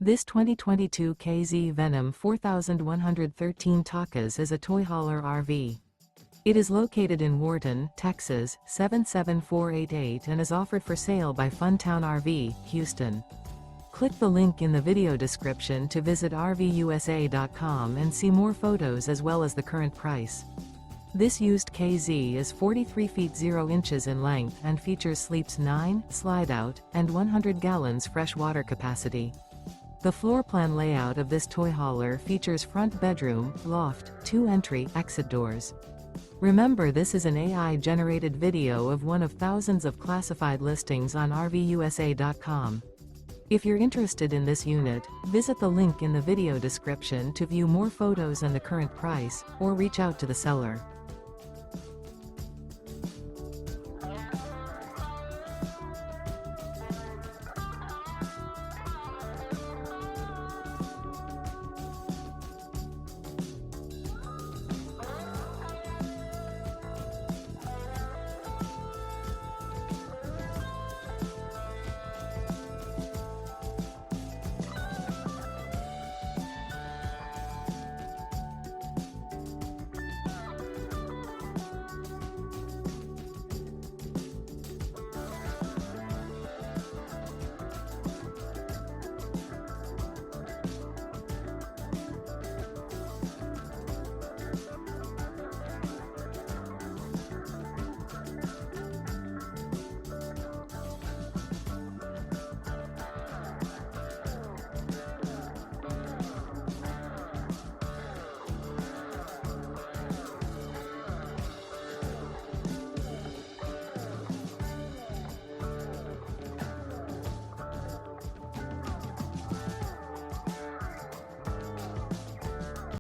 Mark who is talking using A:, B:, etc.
A: This 2022 K-Z Venom 4113TK is a toy hauler RV. It is located in Wharton, Texas, 77488 and is offered for sale by Funtown RV, Houston. Click the link in the video description to visit RVUSA.com and see more photos as well as the current price. This used K-Z is 43 feet 0 inches in length and features sleeps 9, Slideout, and 100 gallons fresh water capacity. The floor plan layout of this toy hauler features front bedroom, loft, 2 entry/exit doors. Remember, this is an AI-generated video of one of thousands of classified listings on RVUSA.com. If you're interested in this unit, visit the link in the video description to view more photos and the current price, or reach out to the seller.